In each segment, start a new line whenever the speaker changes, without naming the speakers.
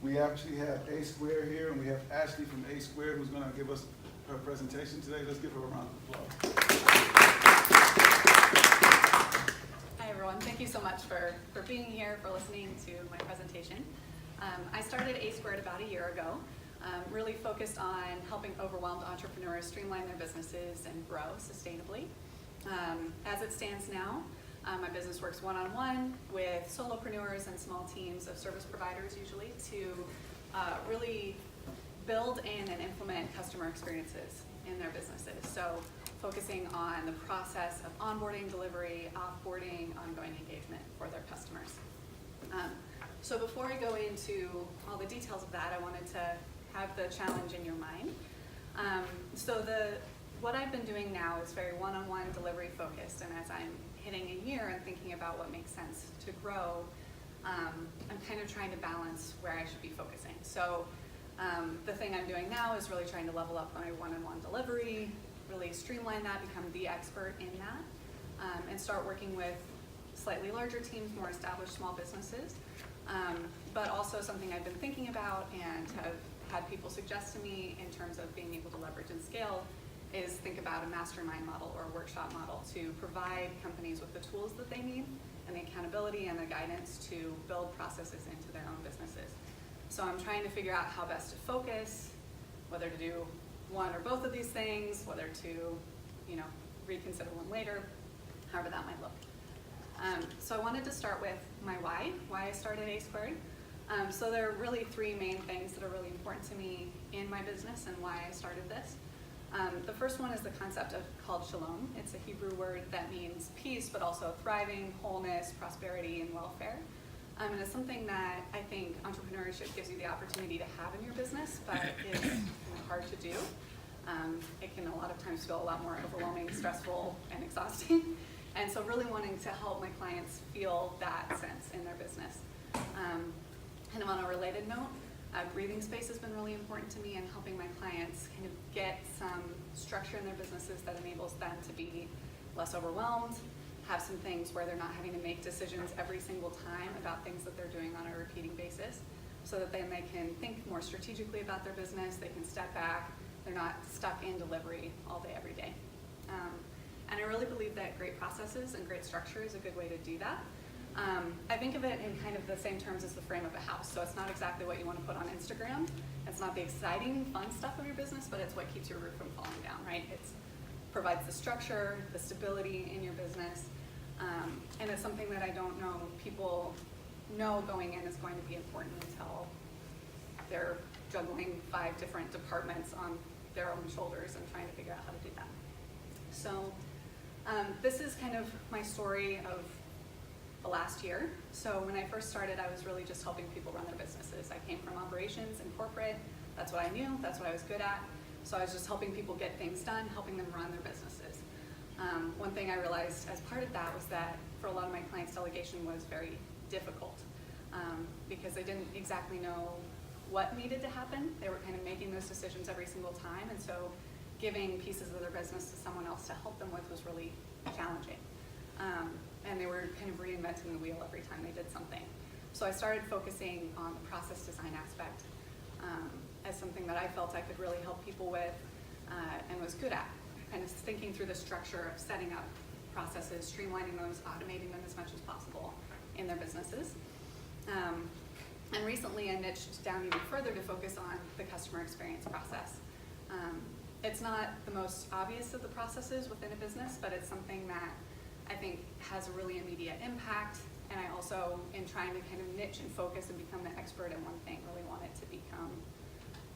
We actually have A Square here, and we have Ashley from A Square who's going to give us her presentation today. Let's give her a round of applause.
Hi everyone, thank you so much for being here, for listening to my presentation. I started A Squared about a year ago, really focused on helping overwhelmed entrepreneurs streamline their businesses and grow sustainably. As it stands now, my business works one-on-one with solopreneurs and small teams of service providers usually to really build in and implement customer experiences in their businesses. So focusing on the process of onboarding, delivery, offboarding, ongoing engagement for their customers. So before I go into all the details of that, I wanted to have the challenge in your mind. What I've been doing now is very one-on-one delivery focused, and as I'm hitting a year and thinking about what makes sense to grow, I'm kind of trying to balance where I should be focusing. So the thing I'm doing now is really trying to level up my one-on-one delivery, really streamline that, become the expert in that, and start working with slightly larger teams, more established small businesses. But also something I've been thinking about and have had people suggest to me in terms of being able to leverage and scale is think about a mastermind model or a workshop model to provide companies with the tools that they need and the accountability and the guidance to build processes into their own businesses. So I'm trying to figure out how best to focus, whether to do one or both of these things, whether to, reconsider one later, however that might look. So I wanted to start with my why I started A Squared. So there are really three main things that are really important to me in my business and why I started this. The first one is the concept called shalom. It's a Hebrew word that means peace, but also thriving, wholeness, prosperity, and welfare. And it's something that I think entrepreneurship gives you the opportunity to have in your business, but is hard to do. It can a lot of times feel a lot more overwhelming, stressful, and exhausting. And so really wanting to help my clients feel that sense in their business. Kind of on a related note, breathing space has been really important to me in helping my clients kind of get some structure in their businesses that enables them to be less overwhelmed, have some things where they're not having to make decisions every single time about things that they're doing on a repeating basis, so that then they can think more strategically about their business, they can step back, they're not stuck in delivery all day, every day. And I really believe that great processes and great structure is a good way to do that. I think of it in kind of the same terms as the frame of a house. So it's not exactly what you want to put on Instagram. It's not the exciting, fun stuff of your business, but it's what keeps your roof from falling down, right? It provides the structure, the stability in your business. And it's something that I don't know people know going in is going to be important until they're juggling 5 different departments on their own shoulders and trying to figure out how to do that. So this is kind of my story of the last year. So when I first started, I was really just helping people run their businesses. I came from operations and corporate. That's what I knew. That's what I was good at. So I was just helping people get things done, helping them run their businesses. One thing I realized as part of that was that for a lot of my clients, delegation was very difficult because they didn't exactly know what needed to happen. They were kind of making those decisions every single time. And so giving pieces of their business to someone else to help them with was really challenging. And they were kind of reinventing the wheel every time they did something. So I started focusing on the process design aspect as something that I felt I could really help people with and was good at. Kind of thinking through the structure of setting up processes, streamlining those, automating them as much as possible in their businesses. And recently I niched down even further to focus on the customer experience process. It's not the most obvious of the processes within a business, but it's something that I think has a really immediate impact. And I also, in trying to kind of niche and focus and become the expert in one thing, really want it to become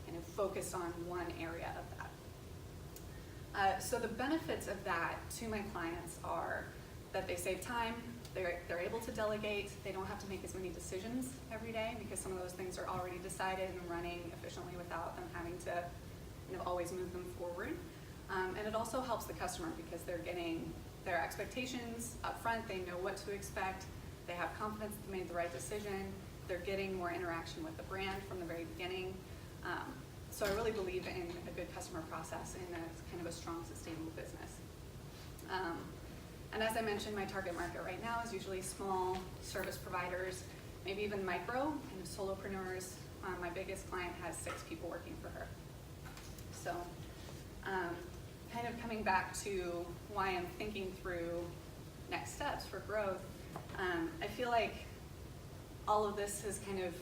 kind of focused on one area of that. So the benefits of that to my clients are that they save time, they're able to delegate, they don't have to make as many decisions every day because some of those things are already decided and running efficiently without them having to always move them forward. And it also helps the customer because they're getting their expectations up front, they know what to expect, they have confidence that they made the right decision, they're getting more interaction with the brand from the very beginning. So I really believe in a good customer process and a kind of a strong, sustainable business. And as I mentioned, my target market right now is usually small service providers, maybe even micro, kind kind of solopreneurs. My biggest client has 6 people working for her. So kind of coming back to why I'm thinking through next steps for growth, I feel like all of this has kind of,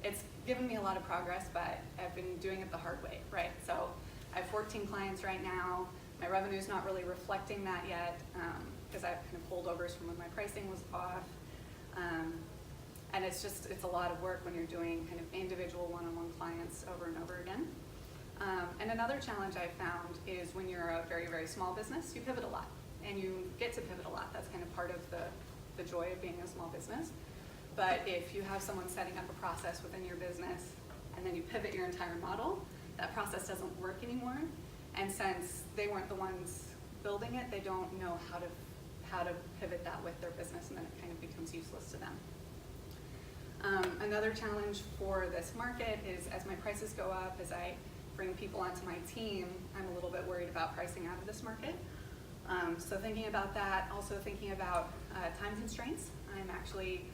it's given me a lot of progress, but I've been doing it the hard way, right? So I have 14 clients right now. My revenue is not really reflecting that yet because I have kind of holdovers from when my pricing was off. And it's a a lot of work when you're doing kind of individual one-on-one clients over and over again. And another challenge I've found is when you're a very, very small business, you pivot a lot. And you get to pivot a lot. That's kind of part of the joy of being a small business. But if you have someone setting up a process within your business and then you pivot your entire model, that process doesn't work anymore. And since they weren't the ones building it, they don't know how to pivot that with their business, and then it kind of becomes useless to them. Another challenge for this market is as my prices go up, as I bring people onto my team, I'm a little bit worried about pricing out of this market. So thinking about that, also thinking about time constraints. I'm actually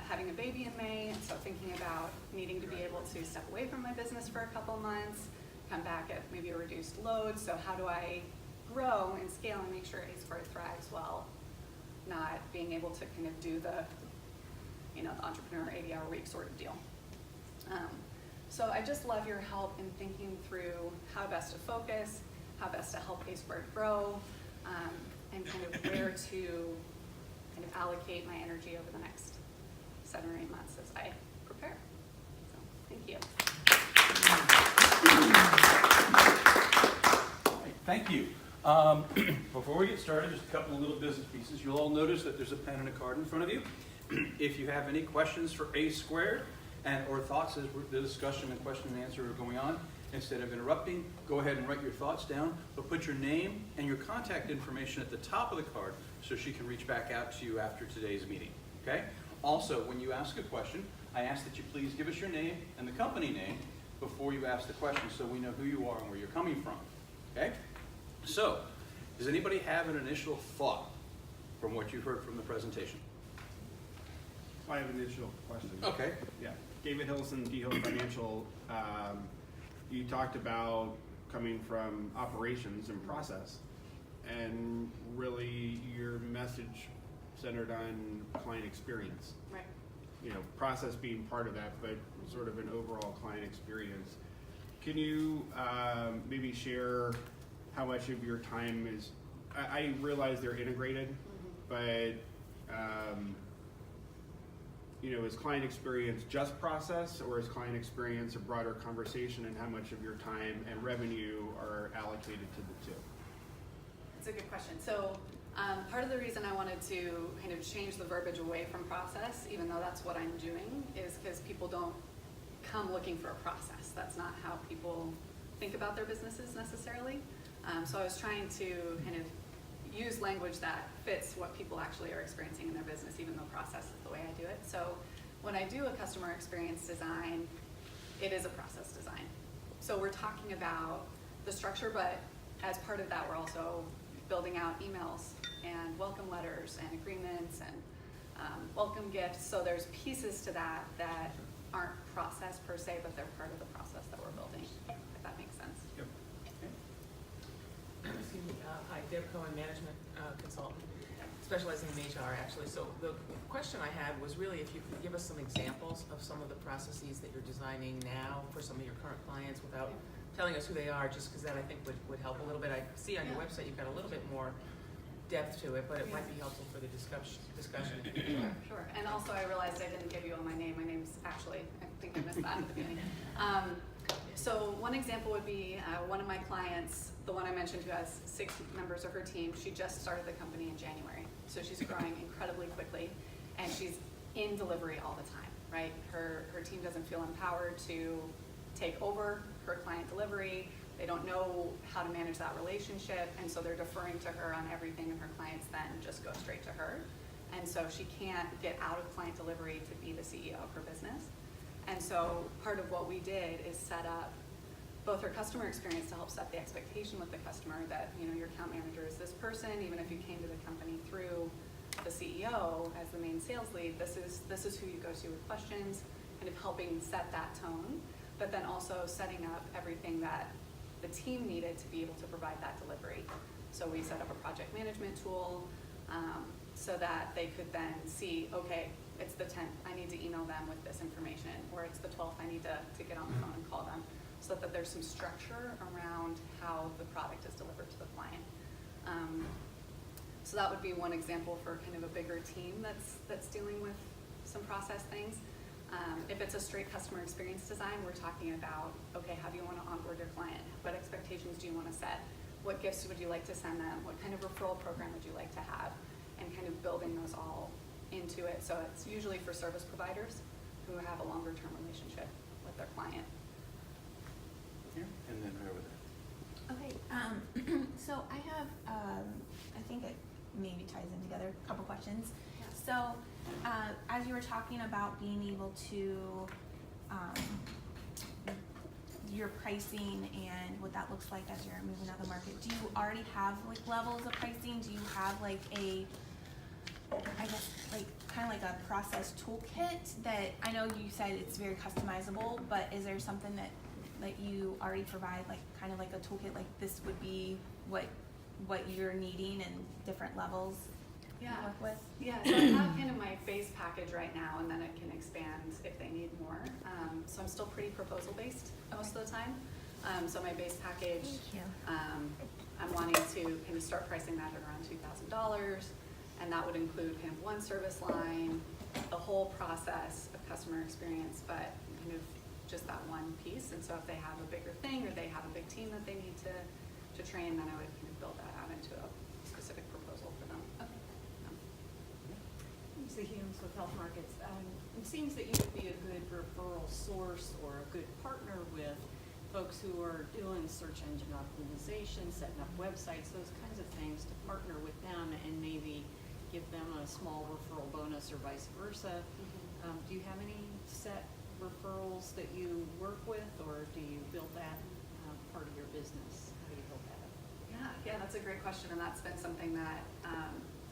having a baby in May, and so thinking about needing to be able to step away from my business for a couple months, come back at maybe a reduced load. So how do I grow and scale and make sure A Squared thrives while not being able to kind of do the entrepreneur 80-hour week sort of deal. So I just love your help in thinking through how best to focus, how best to help A Squared grow, and kind of where to kind of allocate my energy over the next 7 or 8 months as I prepare. So thank you.
Thank you. Before we get started, just a couple of little business pieces. You'll all notice that there's a pen and a card in front of you. If you have any questions for A Squared or thoughts as the discussion and question and answer are going on, instead of interrupting, go ahead and write your thoughts down, but put your name and your contact information at the top of the card so she can reach back out to you after today's meeting, okay? Also, when you ask a question, I ask that you please give us your name and the company name before you ask the question so we know who you are and where you're coming from, okay? So, does anybody have an initial thought from what you've heard from the presentation?
I have an initial question.
Okay.
Yeah, David Hilson, D Hill Financial. You talked about coming from operations and process, and really your message centered on client experience.
Right.
Process being part of that, but sort of an overall client experience. Can you maybe share how much of your time is? I realize they're integrated, but is client experience just process, or is client experience a broader conversation, and how much of your time and revenue are allocated to the two?
That's a good question. So part of the reason I wanted to kind of change the verbiage away from process, even though that's what I'm doing, is because people don't come looking for a process. That's not how people think about their businesses necessarily. So I was trying to kind of use language that fits what people actually are experiencing in their business, even though process is the way I do it. So when I do a customer experience design, it is a process design. So we're talking about the structure, but as part of that, we're also building out emails and welcome letters and agreements and welcome gifts. So there's pieces to that that aren't process per se, but they're part of the process that we're building, if that makes sense.
Yep.
Excuse me, hi, Deb Cohen, management consultant, specializing in HR actually. So the question I had was really if you could give us some examples of some of the processes that you're designing now for some of your current clients without telling us who they are, just because that I think would help a little bit. I see on your website you've got a little bit more depth to it, but it might be helpful for the discussion.
Sure. And also I realized I didn't give you all my name. My name's Ashley. I think I missed that at the beginning. So one example would be one of my clients, the one I mentioned who has 6 members of her team, she just started the company in January. So she's growing incredibly quickly, and she's in delivery all the time, right? Her team doesn't feel empowered to take over her client delivery. They don't know how to manage that relationship, and so they're deferring to her on everything, and her clients then just go straight to her. And so she can't get out of client delivery to be the CEO of her business. And so part of what we did is set up both her customer experience to help set the expectation with the customer that, your account manager is this person, even if you came to the company through the CEO as the main sales lead, this is who you go to with questions, kind of helping set that tone, but then also setting up everything that the team needed to be able to provide that delivery. So we set up a project management tool so that they could then see, okay, it's the 10th, I need to email them with this information, or it's the 12th, I need to get on the phone and call them, so that there's some structure around how the product is delivered to the client. So that would be one example for kind of a bigger team that's dealing with some process things. If it's a straight customer experience design, we're talking about, okay, how do you want to onboard your client? What expectations do you want to set? What gifts would you like to send them? What kind of referral program would you like to have? And kind of building those all into it. So it's usually for service providers who have a longer term relationship with their client.
Here, and then over there.
Okay, so I have, I think it maybe ties in together, a couple questions.
Yeah.
So, as you were talking about being able to, your pricing and what that looks like as you're moving out the market, do you already have like levels of pricing? Do you have like a, I guess, like kind of like a process toolkit that, I know you said it's very customizable, but is there something that you already provide, like kind of like a toolkit, like this would be what you're needing and different levels you
Yeah.
work with?
Yeah, so I have kind of my base package right now, and then it can expand if they need more. So I'm still pretty proposal based most of the time. So my base package,
Thank you.
I'm wanting to kind of start pricing that at around $2,000, and that would include kind of one service line, the whole process of customer experience, but kind of just that one piece. And so if they have a bigger thing or they have a big team that they need to train, then I would kind of build that out into a specific proposal for them.
Lisa Humes with Health Markets. It seems that you would be a good referral source or a good partner with folks who are doing search engine optimization, setting up websites, those kinds of things, to partner with them and maybe give them a small referral bonus or vice versa. Do you have any set referrals that you work with, or do you build that part of your business? How do you build that up?
Yeah, that's a great question, and that's been something that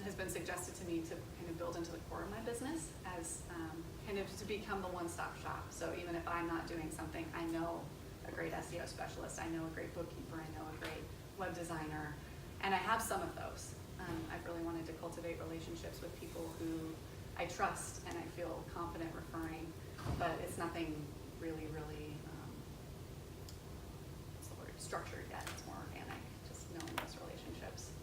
has been suggested to me to kind of build into the core of my business as kind of to become the one-stop shop. So even if I'm not doing something, I know a great SEO specialist, I know a great bookkeeper, I know a great web designer, and I have some of those. I've really wanted to cultivate relationships with people who I trust and I feel confident referring, but it's nothing really, what's the word, structured yet. It's more organic, just knowing those relationships.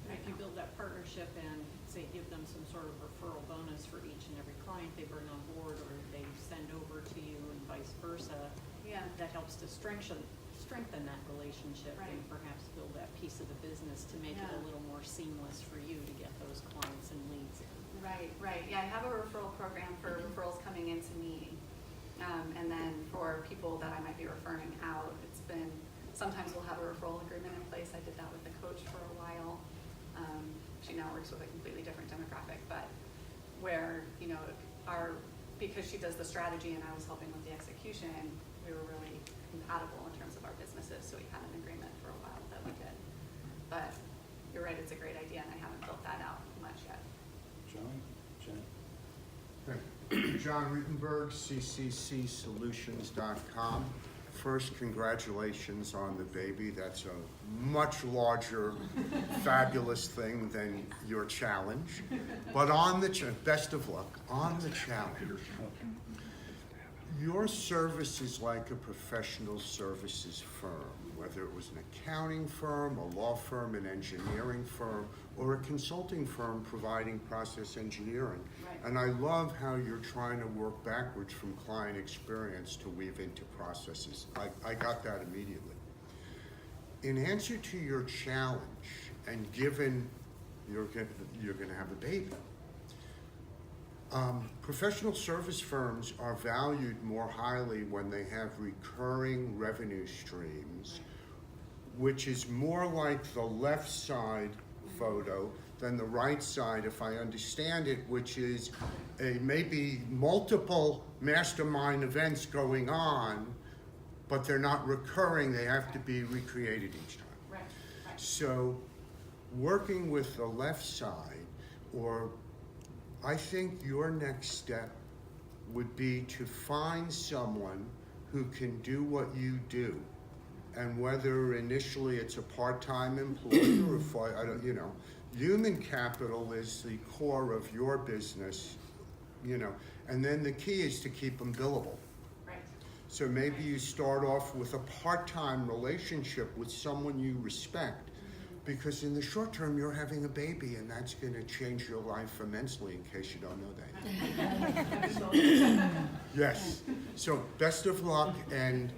And if you build that partnership and say give them some sort of referral bonus for each and every client they bring on board, or they send over to you and vice versa,
Yeah.
that helps to strengthen that relationship and
Right.
perhaps build that piece of the business to make it
Yeah.
a little more seamless for you to get those clients and leads in.
Right. Yeah, I have a referral program for referrals coming into me. And then for people that I might be referring out, sometimes we'll have a referral agreement in place. I did that with a coach for a while. She now works with a completely different demographic, but where, because she does the strategy and I was helping with the execution, we were really compatible in terms of our businesses, so we had an agreement for a while that we did. But you're right, it's a great idea, and I haven't built that out much yet.
John? Jen?
John Rutenberg, cccSolutions.com. First, congratulations on the baby. That's a much larger, fabulous thing than your challenge. But on the best of luck on the challenge. Your service is like a professional services firm, whether it was an accounting firm, a law firm, an engineering firm, or a consulting firm providing process engineering.
Right.
And I love how you're trying to work backwards from client experience to weave into processes. I got that immediately. In answer to your challenge, and given you're going to have a baby, professional service firms are valued more highly when they have recurring revenue streams, which is more like the left side photo than the right side, if I understand it, which is maybe multiple mastermind events going on, but they're not recurring. They have to be recreated each time.
Right.
So working with the left side, or I think your next step would be to find someone who can do what you do. And whether initially it's a part-time employee or I don't, human capital is the core of your business, and then the key is to keep them billable.
Right.
So maybe you start off with a part-time relationship with someone you respect, because in the short term you're having a baby, and that's going to change your life immensely, in case you don't know that. Yes. So best of luck, and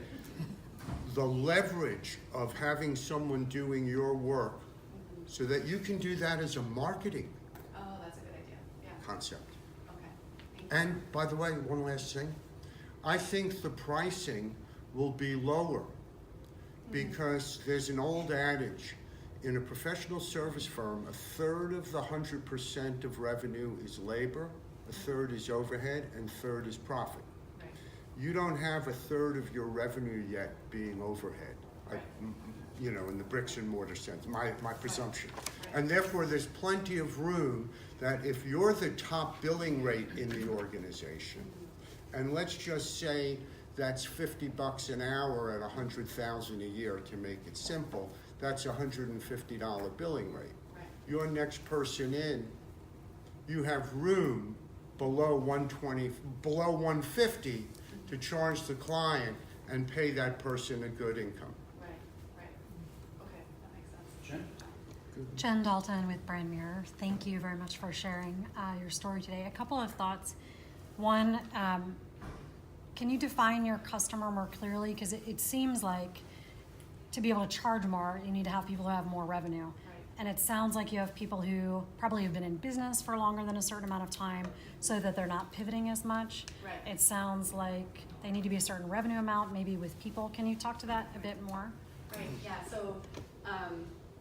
the leverage of having someone doing your work so that you can do that as a marketing
Oh, that's a good idea, yeah,
concept.
okay. Thank you.
And by the way, one last thing. I think the pricing will be lower because there's an old adage, in a professional service firm, 1/3 of the 100% of revenue is labor, 1/3 is overhead, and 1/3 is profit.
Right.
You don't have 1/3 of your revenue yet being overhead, in the bricks and mortar sense, my presumption. And therefore, there's plenty of room that if you're the top billing rate in the organization, and let's just say that's $50 an hour at $100,000 a year to make it simple, that's $150 billing rate.
Right.
Your next person in, you have room below 150 to charge the client and pay that person a good income.
Right, right. Okay, that makes sense.
Jen?
Jen Dalton with Brand Mirror. Thank you very much for sharing your story today. A couple of thoughts. One, can you define your customer more clearly? Because it seems like to be able to charge more, you need to have people who have more revenue.
Right.
And it sounds like you have people who probably have been in business for longer than a certain amount of time so that they're not pivoting as much.
Right.
It sounds like they need to be a certain revenue amount, maybe with people. Can you talk to that a bit more?
Right, yeah, so,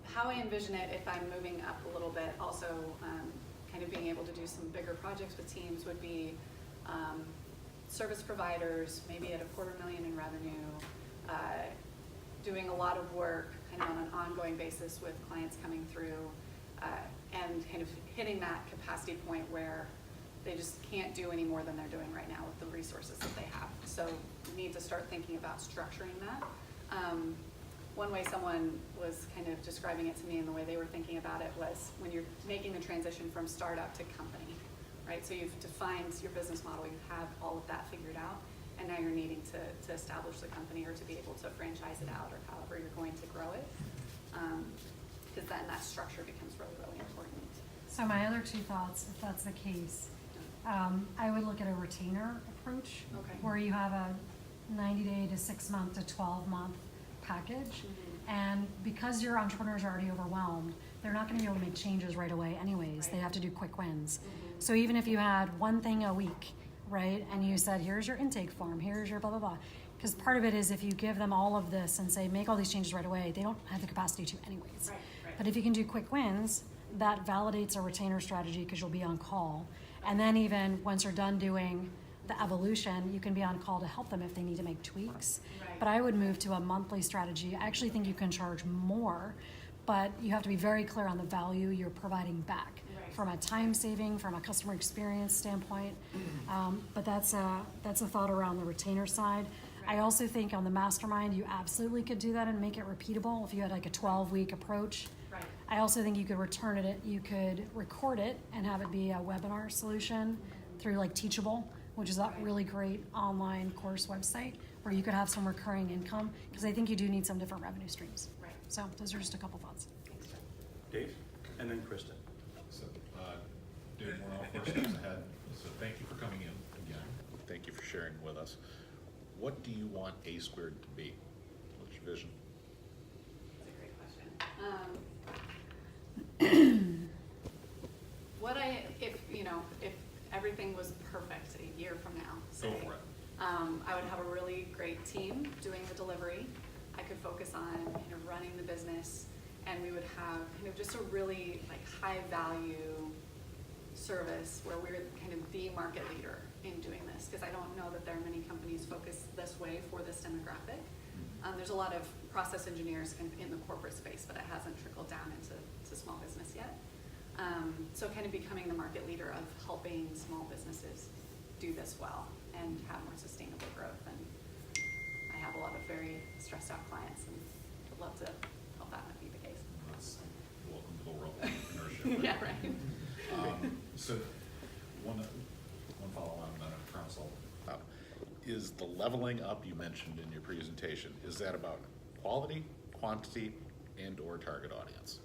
how I envision it, if I'm moving up a little bit, also, kind of being able to do some bigger projects with teams would be, service providers, maybe at $250,000 in revenue, doing a lot of work kind of on an ongoing basis with clients coming through, and kind of hitting that capacity point where they just can't do any more than they're doing right now with the resources that they have. So we need to start thinking about structuring that. One way someone was kind of describing it to me and the way they were thinking about it was when you're making the transition from startup to company, right? So you've defined your business model, you have all of that figured out, and now you're needing to establish the company or to be able to franchise it out or however you're going to grow it. Because then that structure becomes really, really important.
So my other two thoughts, if that's the case, I would look at a retainer approach.
Okay.
Where you have a 90-day to 6-month to 12-month package. And because your entrepreneurs are already overwhelmed, they're not gonna be able to make changes right away anyways. They
Right.
have to do quick wins. So even if you had one thing a week, right, and you said, here's your intake form, here's your blah, blah, blah. Because part of it is if you give them all of this and say, make all these changes right away, they don't have the capacity to anyways.
Right, right.
But if you can do quick wins, that validates a retainer strategy because you'll be on call. And then even once you're done doing the evolution, you can be on call to help them if they need to make tweaks.
Right.
But I would move to a monthly strategy. I actually think you can charge more, but you have to be very clear on the value you're providing back.
Right.
From a time saving, from a customer experience standpoint. But that's a thought around the retainer side.
Right.
I also think on the mastermind, you absolutely could do that and make it repeatable if you had like a 12-week approach.
Right.
I also think you could you could record it and have it be a webinar solution through like Teachable, which is that
Right.
really great online course website where you could have some recurring income, because I think you do need some different revenue streams.
Right.
So those are just a couple thoughts.
Thanks, Jen.
Dave, and then Krista.
So, Dave Morrell, First Steps Ahead, so thank you for coming in again. Thank you for sharing with us. What do you want A Squared to be? What's your vision?
That's a great question. If everything was perfect a year from now, say,
Go for it.
I would have a really great team doing the delivery. I could focus on kind of running the business, and we would have kind of just a really like high value service where we're kind of the market leader in doing this, because I don't know that there are many companies focused this way for this demographic. There's a lot of process engineers in the corporate space, but it hasn't trickled down into small business yet. So kind of becoming the market leader of helping small businesses do this well. and have more sustainable growth. And I have a lot of very stressed out clients and would love to help that not be the case.
That's welcome to the world of entrepreneurship.
Yeah, right.
So one follow on council. Is the leveling up you mentioned in your presentation, is that about quality, quantity, and or target audience?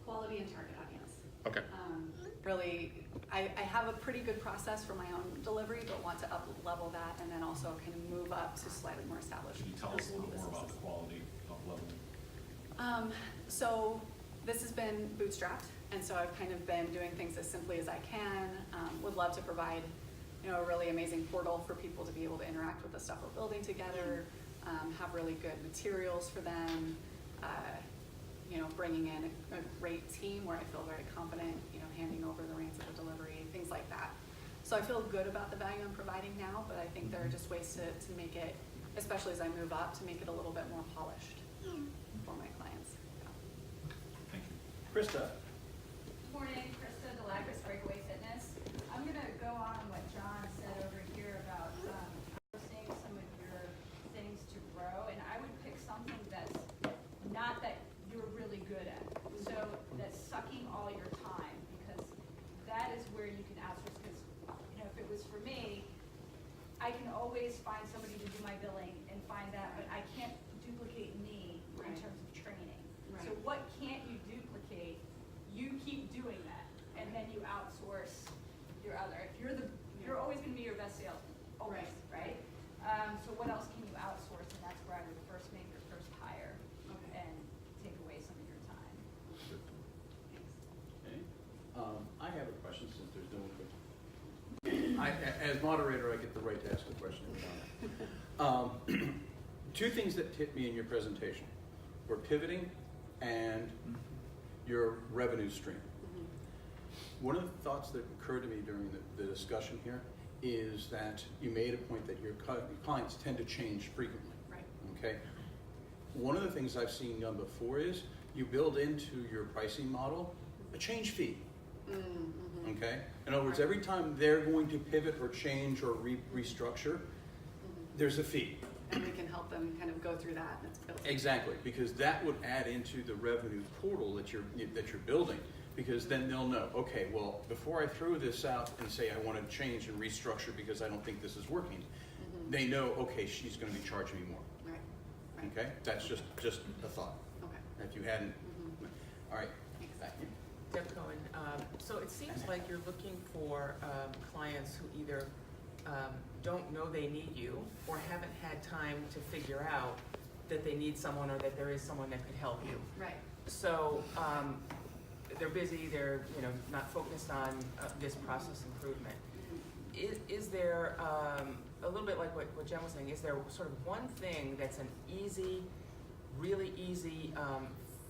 Quality and target audience.
Okay.
Really, I have a pretty good process for my own delivery, but want to up level that and then also kind of move up to slightly more established.
Can you tell us a little more about the quality of leveling?
So this has been bootstrapped, and so I've kind of been doing things as simply as I can. Would love to provide, a really amazing portal for people to be able to interact with the stuff we're building together, have really good materials for them, bringing in a great team where I feel very confident, handing over the reins of the delivery, things like that. So I feel good about the value I'm providing now, but I think there are just ways to make it, especially as I move up, to make it a little bit more polished for my clients. Yeah.
Thank you.
Krista?
Morning, Krista Delagris, Breakaway Fitness. I'm gonna go on what John said over here about posting some of your things to grow, and I would pick something that's not that you're really good at. So that's sucking all your time, because that is where you can outsource, because if it was for me, I can always find somebody to do my billing and find that, but I can't duplicate me in terms of training. So what can't you duplicate? You keep doing that, and then you outsource your other. If you're always going to be your best salesman, always, right? So what else can you outsource? And that's where I would first make your first hire and take away some of your time.
Okay. I have a question since there's no one. As moderator, I get the right to ask a question every now. Two things that hit me in your presentation were pivoting and your revenue stream. One of the thoughts that occurred to me during the discussion here is that you made a point that your clients tend to change frequently.
Right.
Okay. One of the things I've seen done before is you build into your pricing model a change fee.
Mm-hmm.
Okay. In other words, every time they're going to pivot or change or restructure, there's a fee.
And we can help them kind of go through that. And it's built.
Exactly, because that would add into the revenue portal that you're building. Because then they'll know, okay, well, before I throw this out and say I want to change and restructure because I don't think this is working, they know, okay, she's going to be charging me more.
Right.
Okay, that's just a thought.
Okay.
If you hadn't, all right. Back in.
Deb Cohen, so it seems like you're looking for clients who either don't know they need you or haven't had time to figure out that they need someone or that there is someone that could help you.
Right.
So they're busy, they're not focused on this process improvement. Is there, a little bit like what Jen was saying, is there sort of one thing that's an easy, really easy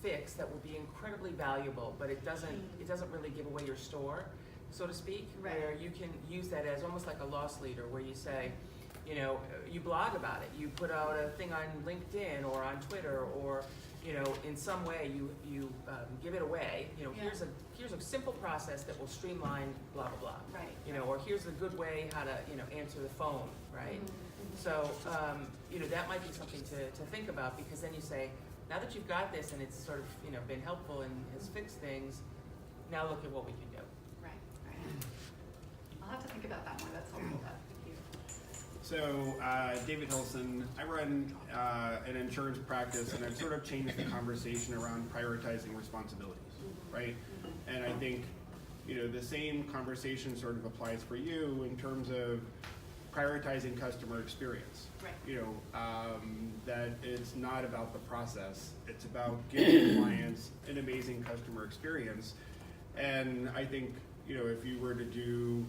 fix that will be incredibly valuable, but it doesn't really give away your store, so to speak,
Right.
where you can use that as almost like a loss leader, where you say, you blog about it, you put out a thing on LinkedIn or on Twitter, or in some way you give it away. Here's a simple process that will streamline blah blah blah.
Right.
Or here's a good way how to answer the phone, right?
Mm-hmm.
So that might be something to think about, because then you say, now that you've got this and it's sort of been helpful and has fixed things, now look at what we can do.
Right. I'll have to think about that more. That's helpful. Thank you.
So, David Hilson, I run an insurance practice, and I've sort of changed the conversation around prioritizing responsibilities, right? And I think, the same conversation sort of applies for you in terms of prioritizing customer experience.
Right.
That it's not about the process, it's about giving clients an amazing customer experience. And I think, if you were to do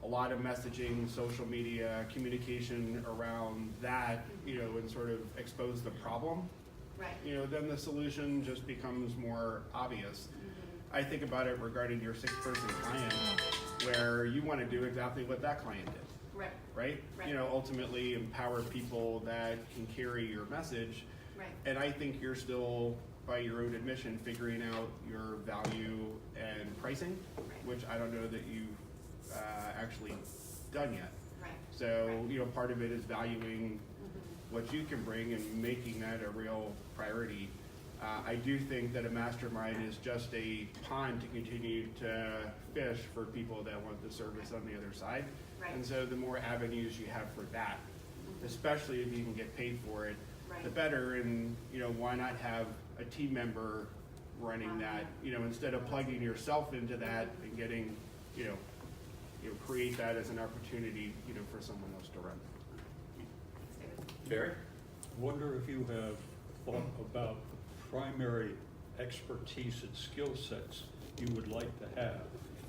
a lot of messaging, social media, communication around that, and sort of expose the problem,
Right.
then the solution just becomes more obvious. I think about it regarding your 6-person client, where you want to do exactly what that client did,
Right.
right?
Right.
Ultimately empower people that can carry your message.
Right.
And I think you're still, by your own admission, figuring out your value and pricing,
Right.
which I don't know that you've actually done yet. So, you know, part of it is valuing what you can bring and making that a real priority. I do think that a mastermind is just a pond to continue to fish for people that want the service on the other side.
Right.
And so the more avenues you have for that, especially if you can get paid for it,
Right.
the better. And, you know, why not have a team member running that, you know, instead of plugging yourself into that and getting, you know, create that as an opportunity, you know, for someone else to run.
Barry?
Wonder if you have thought about the primary expertise and skill sets you would like to have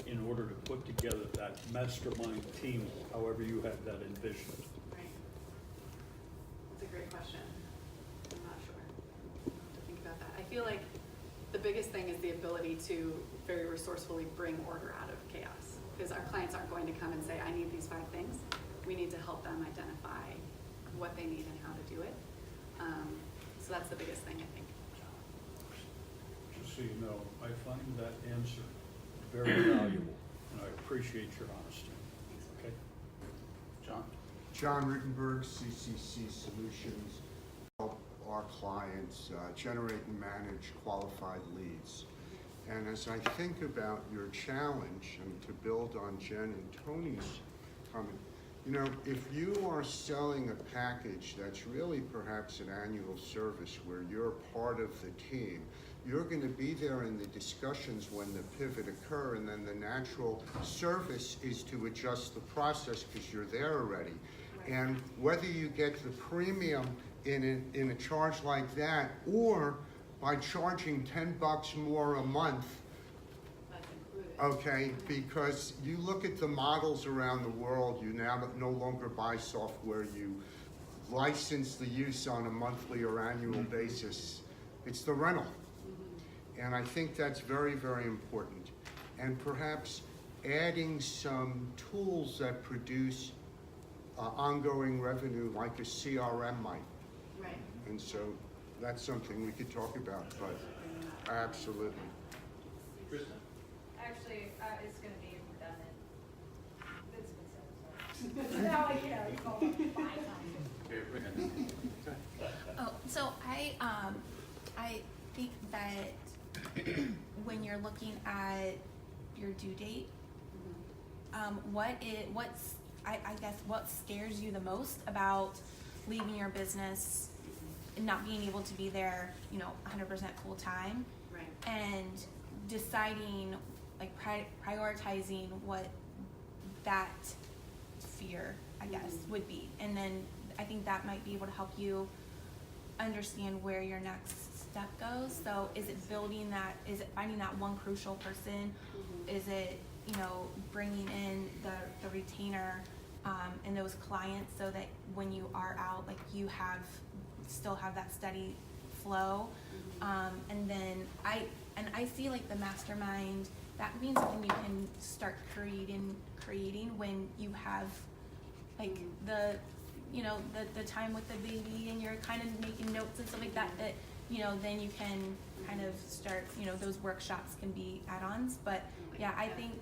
in order to put together that mastermind team, however you have that envisioned.
Right. That's a great question. I'm not sure. I'll have to think about that. I feel like the biggest thing is the ability to very resourcefully bring order out of chaos. Because our clients aren't going to come and say, I need these 5 things. We need to help them identify what they need and how to do it. So that's the biggest thing, I think.
Just so you know, I find that answer very valuable, and I appreciate your honesty. Okay?
John?
John Rittenberg, CCC Solutions, help our clients generate and manage qualified leads. And as I think about your challenge, and to build on Jen and Tony's comment, you know, if you are selling a package that's really perhaps an annual service where you're part of the team, you're going to be there in the discussions when the pivot occur, and then the natural service is to adjust the process because you're there already. And whether you get the premium in a charge like that, or by charging $10 more a month,
That's included.
okay, because you look at the models around the world, you now no longer buy software, you license the use on a monthly or annual basis. It's the rental. And I think that's very, very important. And perhaps adding some tools that produce ongoing revenue like a CRM might.
Right.
And so that's something we could talk about, but absolutely.
Krista?
Actually, it's gonna be redundant. It's been said, sorry. Now I get it, call it 5 times.
Okay, Rick.
Oh, so I think that when you're looking at your due date, I guess what scares you the most about leaving your business and not being able to be there, 100% full time,
Right.
and deciding, like prioritizing what that fear, I guess, would be. And then I think that might be able to help you understand where your next step goes. So is it building that, is it finding that one crucial person? Is it, bringing in the retainer and those clients so that when you are out, like you still have that steady flow. And then I see like the mastermind, that means when you can start creating when you have like the time with the baby and you're kind of making notes and stuff like that, then you can kind of start, those workshops can be add-ons. But yeah, I think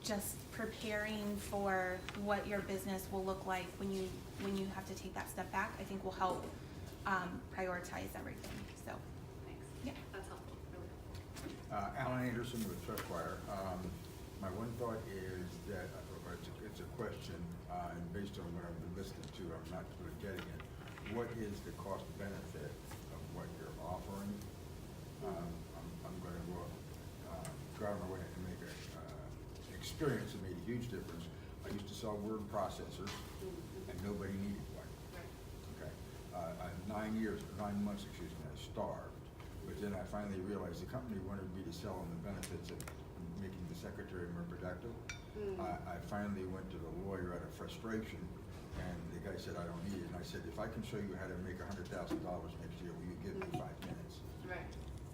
just preparing for what your business will look like when you have to take that step back, I think will help prioritize everything. So
Thanks.
yeah.
That's helpful, really helpful.
Alan Anderson with Trustwire. My one thought is that, it's a question, and based on what I've been listening to, I'm not really getting it. What is the cost benefit of what you're offering? I'm going to go out of my way and make an experience that made a huge difference. I used to sell word processors, and nobody needed one. Okay. 9 months, I starved. But then I finally realized the company wanted me to sell them the benefits of making the secretary more productive. I finally went to the lawyer out of frustration, and the guy said, I don't need it. And I said, if I can show you how to make $100,000 next year, will you give me 5 minutes?
Right.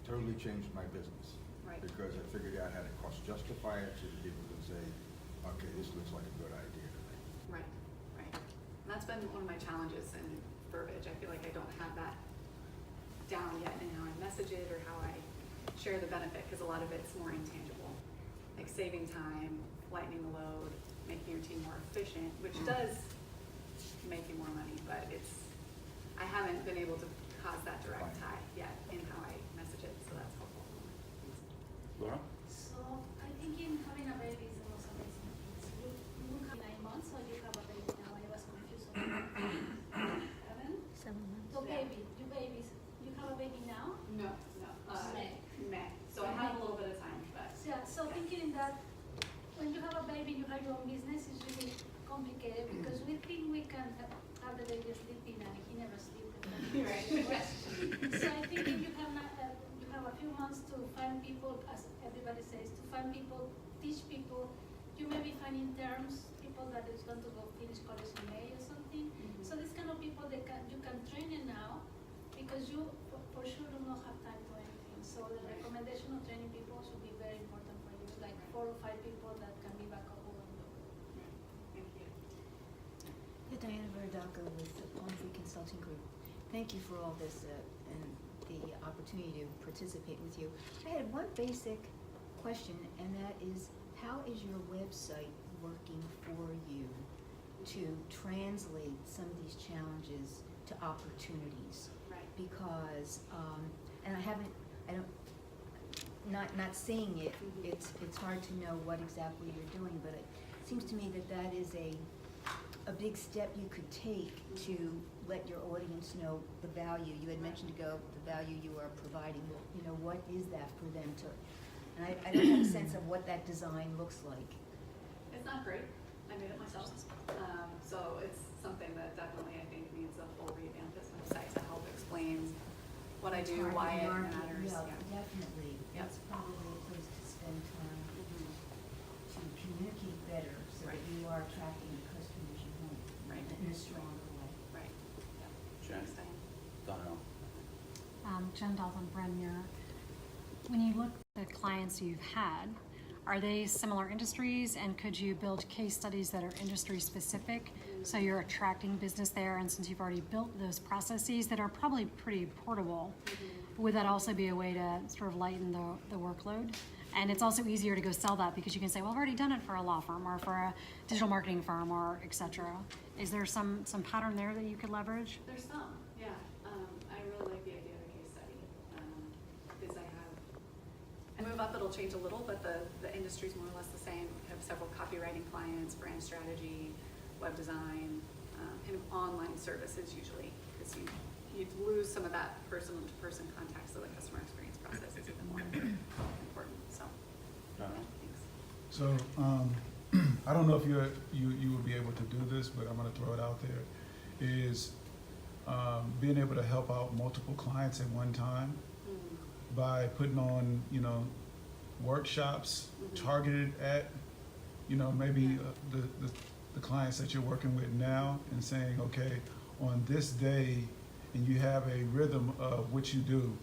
Totally changed my business.
Right.
Because I figured out how to cost justify it so that people could say, okay, this looks like a good idea to me.
Right. And that's been one of my challenges in verbiage. I feel like I don't have that down yet in how I message it or how I share the benefit, because a lot of it's more intangible, like saving time, lightening the load, making your team more efficient, which does make you more money, but I haven't been able to cause that direct tie yet in how I message it, so that's helpful.
Laura?
So I think in having a baby is the most amazing thing. You have 9 months, or you have a baby now? I was confused. 7 months. So
Yeah.
you have a baby now?
No,
May.
May. So I have a little bit of time, but.
Yeah, so thinking that when you have a baby, you have your own business, it's really complicated because we think we can have the baby sleeping and he never sleeps.
Right.
So I think if you have a few months to find people, as everybody says, to find people, teach people, you may be finding terms, people that is going to go finish college in May or something. So this kind of people, you can train it now because you for sure do not have time for anything. So the recommendation of training people should be very important for you, like 4 or 5 people that can be backupable and do.
Thank you.
Yeah, Diana Verdaca with the Palm Free Consulting Group. Thank you for all this and the opportunity to participate with you. I had one basic question, and that is, how is your website working for you to translate some of these challenges to opportunities?
Right.
Because, and not seeing it, it's hard to know what exactly you're doing, but it seems to me that is a big step you could take to let your audience know the value. You had mentioned ago the value you are providing. What is that for them to, and I don't have a sense of what that design looks like.
It's not great. I made it myself. So it's something that definitely I think needs a full revamp this website to help explain what I do, why it matters.
Yeah, definitely.
Yep.
That's probably a place to spend time to communicate better so that you are attracting the customers you want in a stronger way.
Right. Yeah.
Jen?
Thanks, Diane.
Donnell?
Jen Dalton, Brand Mirror. When you look at the clients you've had, are they similar industries, and could you build case studies that are industry specific so you're attracting business there? And since you've already built those processes that are probably pretty portable, would that also be a way to sort of lighten the workload? And it's also easier to go sell that because you can say, well, I've already done it for a law firm or for a digital marketing firm or et cetera. Is there some pattern there that you could leverage?
There's some, yeah. I really like the idea of a case study because I move up, it'll change a little, but the industry's more or less the same. I have several copywriting clients, brand strategy, web design, kind of online services usually, because you lose some of that person-to-person contact, so the customer experience process is even more important. So, thanks.
So, I don't know if you would be able to do this, but I'm gonna throw it out there, is being able to help out multiple clients at one time by putting on, workshops targeted at, maybe the clients that you're working with now, and saying, okay, on this day, and you have a rhythm of what you do.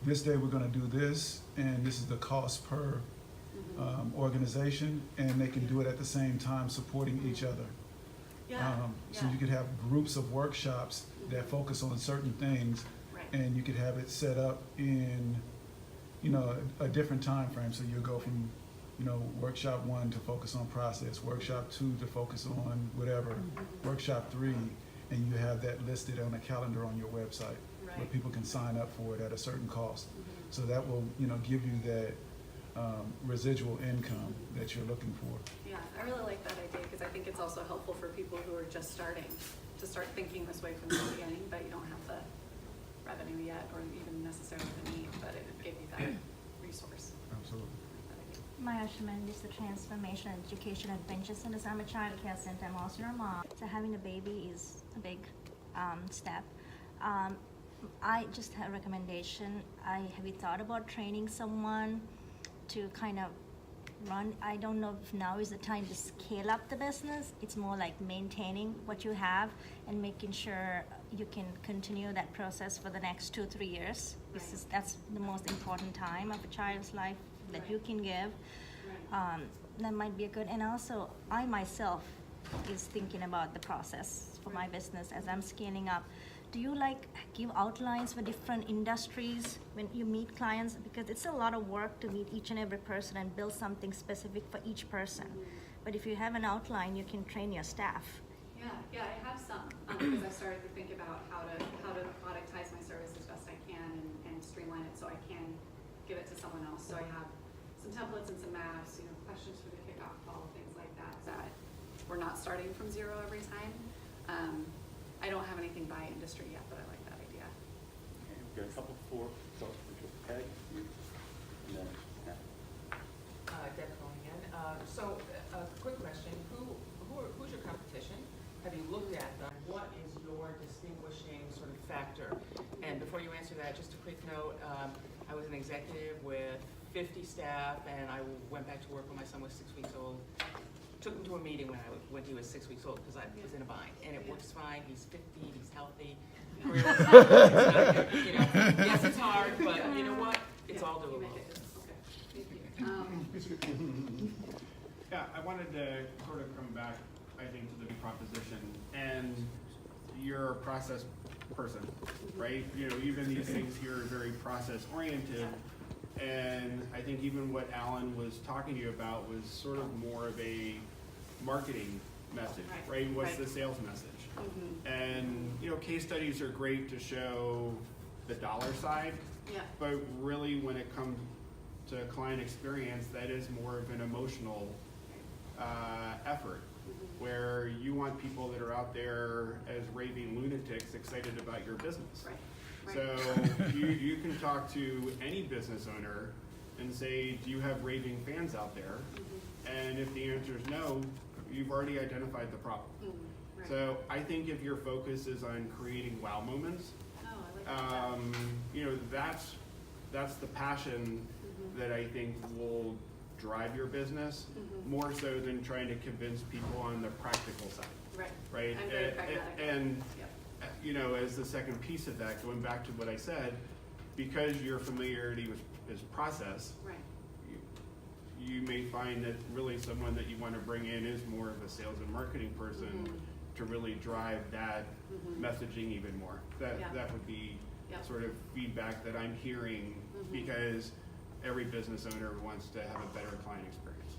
This day we're gonna do this, and this is the cost per organization, and they can do it at the same time, supporting each other. So you could have groups of workshops that focus on certain things, and you could have it set up in, a different time frame. So you'll go from, workshop 1 to focus on process, workshop 2 to focus on whatever, workshop 3, and you have that listed on a calendar on your website where people can sign up for it at a certain cost. So that will, give you that residual income that you're looking for.
Yeah, I really like that idea because I think it's also helpful for people who are just starting to start thinking this way from the beginning, but you don't have the revenue yet or even necessarily the need, but it would give you that resource.
Absolutely.
Maya Shimon is the Transformation Education Adventure Center. I'm a child care center. I'm also a mom. So having a baby is a big step. I just have a recommendation. Have you thought about training someone to kind of run? I don't know if now is the time to scale up the business. It's more like maintaining what you have and making sure you can continue that process for the next 2-3 years. That's the most important time of a child's life that you can give. That might be a good, and also I myself is thinking about the process for my business as I'm scaling up. Do you give outlines for different industries when you meet clients? Because it's a lot of work to meet each and every person and build something specific for each person. But if you have an outline, you can train your staff.
Yeah, I have some, because I started to think about how to productize my service as best I can and streamline it so I can give it to someone else. So I have some templates and some maps, questions for the kickoff call, things like that, that we're not starting from zero every time. I don't have anything by industry yet, but I like that idea.
Okay, we've got a couple for Peg. And then, yeah.
Deb calling in. So, a quick question, who's your competition? Have you looked at them? What is your distinguishing sort of factor? And before you answer that, just a quick note, I was an executive with 50 staff, and I went back to work when my son was 6 weeks old. Took him to a meeting when he was 6 weeks old, because I was in a bind, and it works fine, he's 50, he's healthy. Yes, it's hard, but you know what? It's all doable.
Yeah, I wanted to sort of come back, I think, to the proposition. And you're a process person, right? Even these things here are very process oriented. And I think even what Alan was talking to you about was sort of more of a marketing message, right? What's the sales message? And, case studies are great to show the dollar side. But really, when it comes to client experience, that is more of an emotional effort, where you want people that are out there as raving lunatics excited about your business. So you can talk to any business owner and say, do you have raving fans out there? And if the answer is no, you've already identified the problem. So I think if your focus is on creating wow moments, that's the passion that I think will drive your business more so than trying to convince people on the practical side. Right.
I'm very pragmatic.
And as the second piece of that, going back to what I said, because your familiarity with process, you may find that really someone that you want to bring in is more of a sales and marketing person to really drive that messaging even more. That would be sort of feedback that I'm hearing, because every business owner wants to have a better client experience.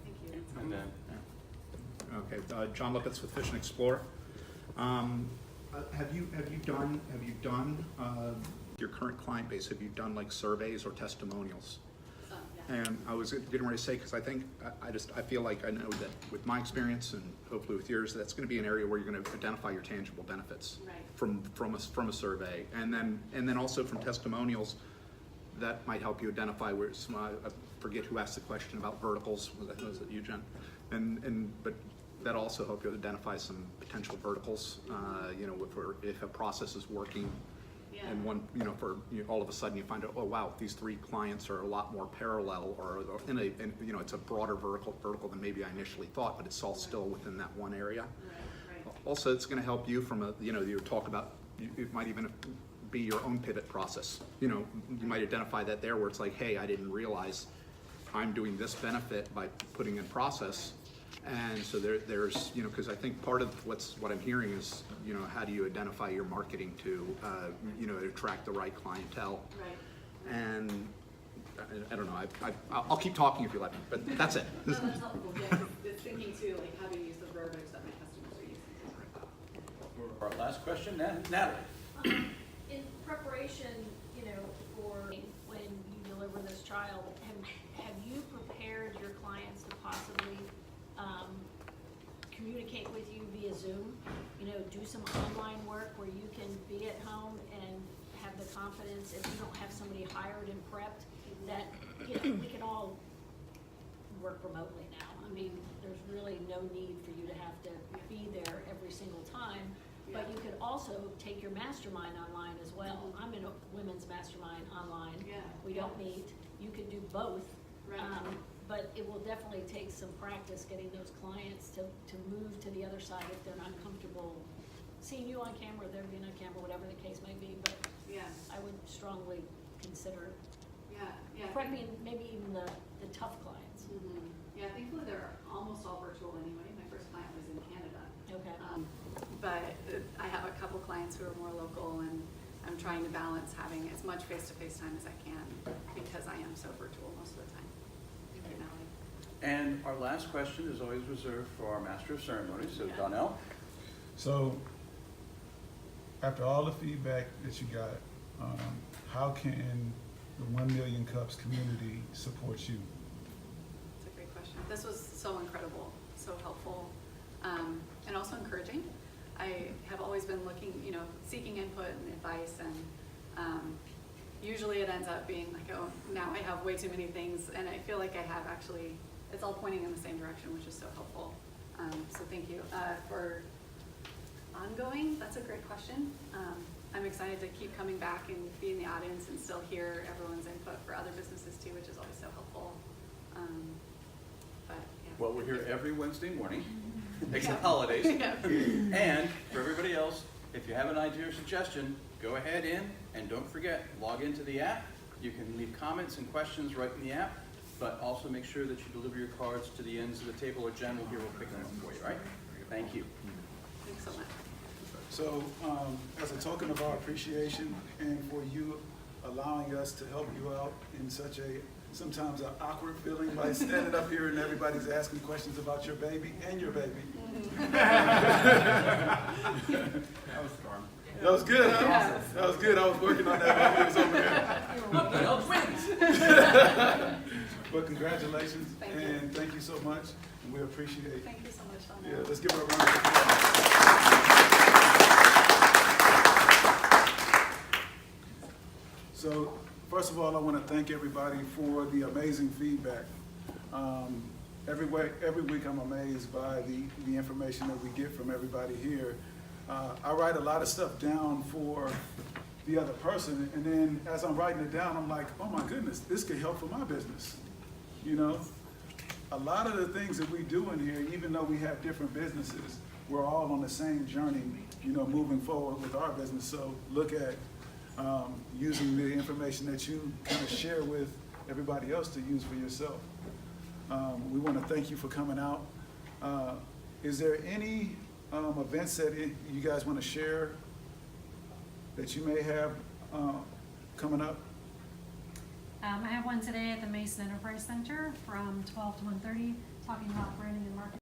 Thank you.
And then,
Okay, John Lipitz with Fish and Explorer. Have you done your current client base? Have you done like surveys or testimonials? And I was getting ready to say, because I think I feel like I know that with my experience and hopefully with yours, that's going to be an area where you're going to identify your tangible benefits from a survey, and then also from testimonials. That might help you identify where I forget who asked the question about verticals. Was it you, Jen? But that also help you identify some potential verticals. If a process is working, and one, all of a sudden you find out, oh wow, these three clients are a lot more parallel, or it's a broader vertical than maybe I initially thought, but it's all still within that one area. Also, it's going to help you from you talk about, it might even be your own pivot process. You might identify that there where it's like, hey, I didn't realize I'm doing this benefit by putting in process. And so there's, because I think part of what I'm hearing is, how do you identify your marketing to, attract the right clientele? And I don't know, I'll keep talking if you let me, but that's it.
No, that's helpful, it's thinking too, like how to use the verbiage that my customers are using.
for our last question, Natalie.
In preparation, for when you deliver this trial, have you prepared your clients to possibly communicate with you via Zoom? Do some online work where you can be at home and have the confidence, if you don't have somebody hired and prepped, that we can all work remotely now. I mean, there's really no need for you to have to be there every single time. But you could also take your mastermind online as well. I'm in a women's mastermind online. We don't meet. You could do both. But it will definitely take some practice getting those clients to move to the other side if they're not comfortable seeing you on camera, there being on camera, whatever the case may be. But I would strongly consider prepping maybe even the tough clients.
Thankfully they're almost all virtual anyway. My first client was in Canada.
Okay.
But I have a couple clients who are more local, and I'm trying to balance having as much face-to-face time as I can because I am so virtual most of the time. Thank you, Natalie.
And our last question is always reserved for our Master of Ceremonies, so
Yeah.
Donnell.
So, after all the feedback that you got, how can the 1 Million Cups community support you?
That's a great question. This was so incredible, so helpful, and also encouraging. I have always been looking, seeking input and advice, and usually it ends up being like, oh, now I have way too many things, and I feel like I have actually, it's all pointing in the same direction, which is so helpful. So thank you. For ongoing, that's a great question. I'm excited to keep coming back and be in the audience and still hear everyone's input for other businesses too, which is always so helpful. But yeah.
Well, we're here every Wednesday morning, except
Yeah.
holidays.
Yeah.
And for everybody else, if you have an idea or suggestion, go ahead in, and don't forget, log into the app. You can leave comments and questions right in the app, but also make sure that you deliver your cards to the ends of the table, or Jen will here will pick them up for you, right? Thank you.
Thanks so much.
So, as a token of our appreciation and for you allowing us to help you out in such a, sometimes an awkward feeling by standing up here and everybody's asking questions about your baby and your baby.
That was fun.
That was good, huh?
Yes.
That was good. I was working on that while he was over there.
Twins!
But congratulations,
Thank you.
and thank you so much, and we appreciate it.
Thank you so much, Donna.
Yeah, let's give her a round of applause. So, first of all, I want to thank everybody for the amazing feedback. Every week I'm amazed by the information that we get from everybody here. I write a lot of stuff down for the other person, and then as I'm writing it down, I'm like, oh my goodness, this could help for my business. A lot of the things that we do in here, even though we have different businesses, we're all on the same journey, moving forward with our business. So look at using the information that you kind of share with everybody else to use for yourself. We want to thank you for coming out. Is there any events that you guys want to share that you may have coming up?
I have one today at the Mason Enterprise Center from 12 to 1:30, talking about branding and marketing.